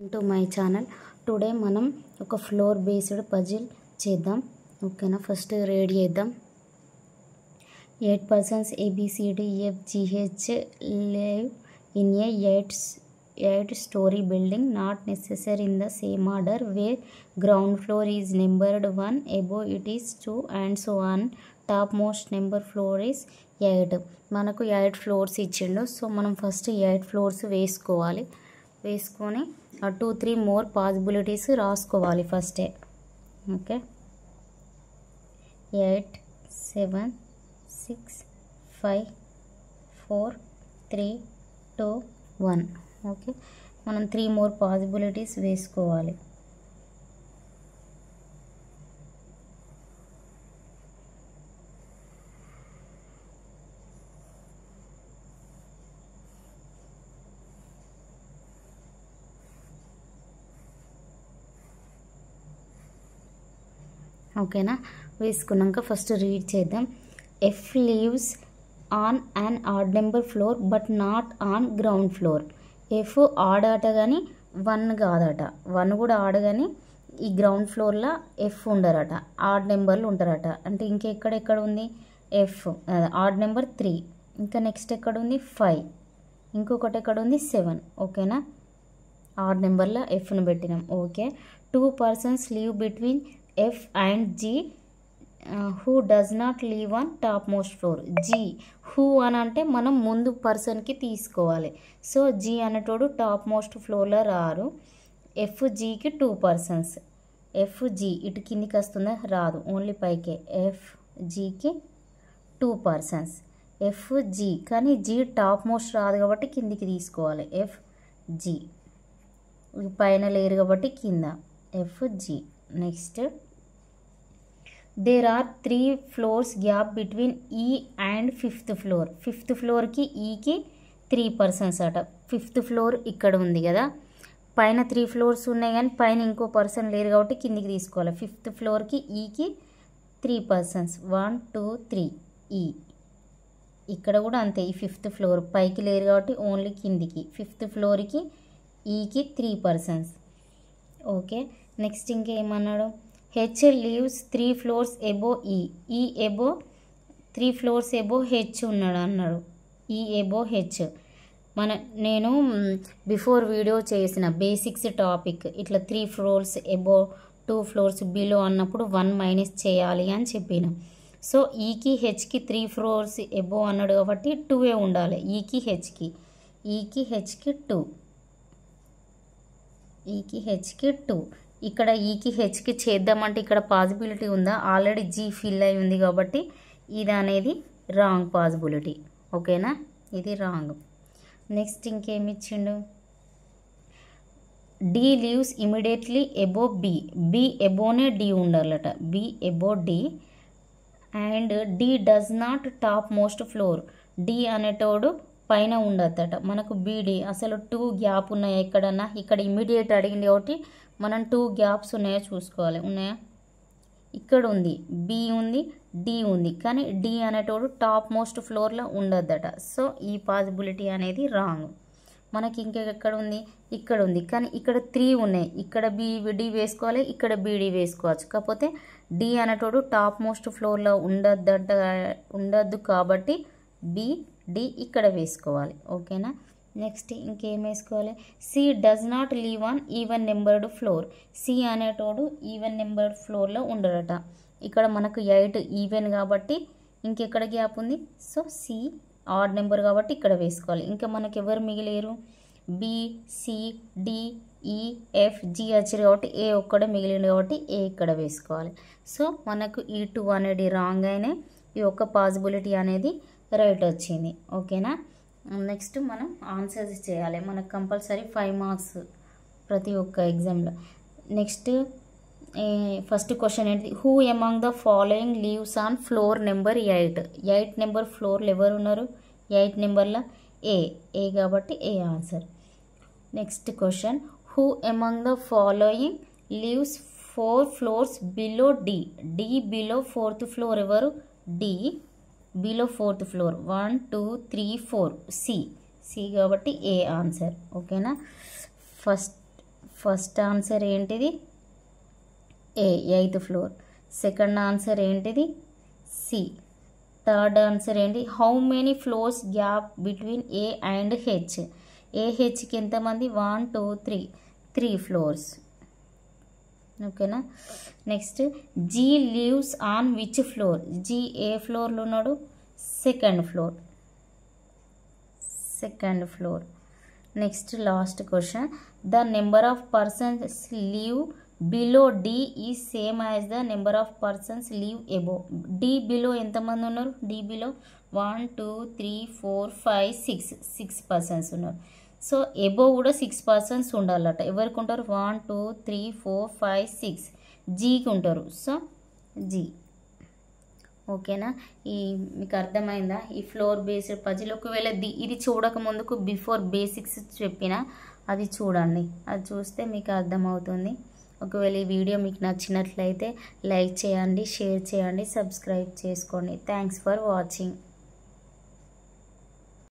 To my channel. Today మనం ఒక floor based puzzle చేద్దాం. ఓకేనా, ఫస్ట్ రెడీ చేద్దాం. 8 persons ABCDEFGH live in a 8-story building, not necessary in the same order, where ground floor is numbered 1, above it is 2 and so on. Topmost number floor is 8. మనకు 8 floors ఇచ్చిండు. So మనం first 8 floors వేసుకొని 2-3 more possibilities రాసుకోవాలి ఫస్టే. Okay, 8 7 6 5 4 3 2 1. Okay, మనం 3 more possibilities వేసుకోవాలి. ఓకేనా, వేసుకున్నాక ఫస్ట్ రీడ్ చేద్దాం. F leaves on an odd number floor but not on ground floor. F odd ఆట కానీ 1 కాదట, 1 కూడా ఆడ్ కానీ ఈ గ్రౌండ్ ఫ్లోర్లో ఎఫ్ ఉండరట, ఆడ్ నెంబర్లు ఉంటారట. అంటే ఇంకెక్కడ ఉంది ఎఫ్, ఆడ్ నెంబర్ 3, ఇంకా నెక్స్ట్ ఎక్కడ ఉంది 5, ఇంకొకటి ఎక్కడ ఉంది 7. ఓకేనా, ఆడ్ నెంబర్లో ఎఫ్ను పెట్టినాం. Okay, 2 persons leave between F and G who does not live on topmost floor. G who అని అంటే మనం ముందు పర్సన్కి తీసుకోవాలి. సో G అనేటోడు టాప్ మోస్ట్ ఫ్లోర్లో రారు. FGకి 2 persons. FG ఇటు కిందికి వస్తుందా, రాదు, ఓన్లీ పైకే. FGకి 2 persons. FG కానీ G టాప్ మోస్ట్ రాదు కాబట్టి కిందికి తీసుకోవాలి. FG పైన లేరు కాబట్టి కింద FG. Next, there are 3 floors gap between E and 5th floor. 5th ఫ్లోర్కి ఈకి 3 persons అట. 5th ఫ్లోర్ ఇక్కడ ఉంది కదా, పైన 3 floors ఉన్నాయి కానీ పైన ఇంకో పర్సన్ లేరు కాబట్టి కిందికి తీసుకోవాలి. 5th ఫ్లోర్కి ఈకి 3 persons, 1 2 3 ఈ. ఇక్కడ కూడా అంతే, ఈ 5th ఫ్లోర్ పైకి లేరు కాబట్టి ఓన్లీ కిందికి. 5th ఫ్లోర్కి ఈకి 3 persons. ఓకే, నెక్స్ట్ ఇంకేమన్నాడు, హెచ్ లీవ్స్ 3 floors ఎబో ఈ ఎబో 3 floors ఎబో హెచ్ ఉన్నాడు అన్నాడు. ఈ ఎబో హెచ్ నేను బిఫోర్ వీడియో చేసిన బేసిక్స్ టాపిక్ ఇట్లా 3 floors ఎబో 2 floors బిలో అన్నప్పుడు 1 మైనస్ చేయాలి అని చెప్పిన. సో ఈకి హెచ్కి 3 floors ఎబో అన్నాడు కాబట్టి 2 ఉండాలి. ఈకి హెచ్కి 2, ఈకి హెచ్కి 2. ఇక్కడ ఈకి హెచ్కి చేద్దామంటే ఇక్కడ పాసిబిలిటీ ఉందా, ఆల్రెడీ జీ ఫిల్ అయి ఉంది కాబట్టి ఇది అనేది రాంగ్ పాసిబిలిటీ. ఓకేనా, ఇది రాంగ్. నెక్స్ట్ ఇంకేమి ఇచ్చిండు, D lives immediately above B ఎబోనే డి ఉండాలట. B above D and D does not topmost floor. D అనేటోడు పైన ఉండద్దట. మనకు బీడి అసలు 2 గ్యాప్ ఉన్నాయా ఎక్కడన్నా, ఇక్కడ ఇమీడియట్ అడిగింది కాబట్టి మనం 2 గ్యాప్స్ ఉన్నాయో చూసుకోవాలి. ఉన్నాయా, ఇక్కడ ఉంది, బి ఉంది, డి ఉంది, కానీ డి అనేటోడు టాప్ మోస్ట్ ఫ్లోర్లో ఉండద్దట. సో ఈ పాసిబిలిటీ అనేది రాంగ్. మనకి ఇంకెక్కడ ఉంది, ఇక్కడ ఉంది, కానీ ఇక్కడ 3 ఉన్నాయి. ఇక్కడ డి వేసుకోవాలి, ఇక్కడ బీడి వేసుకోవచ్చు. కాకపోతే డి అనేటోడు టాప్ మోస్ట్ ఫ్లోర్లో ఉండద్దు కాబట్టి డి ఇక్కడ వేసుకోవాలి. ఓకేనా, నెక్స్ట్ ఇంకేం వేసుకోవాలి, C does not live on even numbered floor. C అనేటోడు ఈవెన్ నెంబర్డ్ ఫ్లోర్లో ఉండడట. ఇక్కడ మనకు 8 ఈవెన్ కాబట్టి ఇంకెక్కడ గ్యాప్ ఉంది. సో సి ఆడ్ నెంబర్ కాబట్టి ఇక్కడ వేసుకోవాలి. ఇంకా మనకు ఎవరు మిగిలేరు, బి సి డి ఈ ఎఫ్ జి వచ్చారు కాబట్టి ఏ ఒక్కడే మిగిలింది కాబట్టి ఏ ఇక్కడ వేసుకోవాలి. సో మనకు ఈ 2 అనేది రాంగ్ అయినాయి, ఈ ఒక్క పాసిబిలిటీ అనేది రైట్ వచ్చింది. ఓకేనా, నెక్స్ట్ మనం ఆన్సర్స్ చేయాలి. మనకు కంపల్సరీ 5 మార్క్స్ ప్రతి ఒక్క ఎగ్జామ్లో. నెక్స్ట్ ఫస్ట్ క్వశ్చన్ ఏంటి, who among the following lives on floor number 8. 8 number ఫ్లోర్లు ఎవరు ఉన్నారు, 8 నెంబర్లో ఏ కాబట్టి A answer. Next question, who among the following lives 4 floors below D. Below 4th floor ఎవరు, D below 4th floor 1 2 3 4 C కాబట్టి A answer. ఓకేనా, first answer ఏంటిది A 8th floor. Second answer ఏంటిది సి. థర్డ్ ఆన్సర్ ఏంటి how many floors gap between A and H. ఏహెచ్కి ఎంతమంది 1 2 3 3 floors. ఓకేనా. Next G lives on which floor. G ఏ ఫ్లోర్లో ఉన్నాడు second floor. Next last question the number of persons live below D is same as the number of persons live above. D below ఎంతమంది ఉన్నారు. D below 1 2 3 4 5 6 persons ఉన్నారు. So above కూడా 6 persons ఉండాలట. ఎవరికి ఉంటారు 1 2 3 4 5 6 జీకి ఉంటారు. So G. ఓకేనా. మీకు అర్థమైందా ఈ ఫ్లోర్ బేస్డ్ పజిల్. ఒకవేళ ఇది చూడక ముందుకు బిఫోర్ బేసిక్స్ చెప్పిన అది చూడండి. అది చూస్తే మీకు అర్థమవుతుంది. ఒకవేళ ఈ వీడియో మీకు నచ్చినట్లయితే లైక్ చేయండి, షేర్ చేయండి, సబ్స్క్రైబ్ చేసుకోండి. Thanks for watching.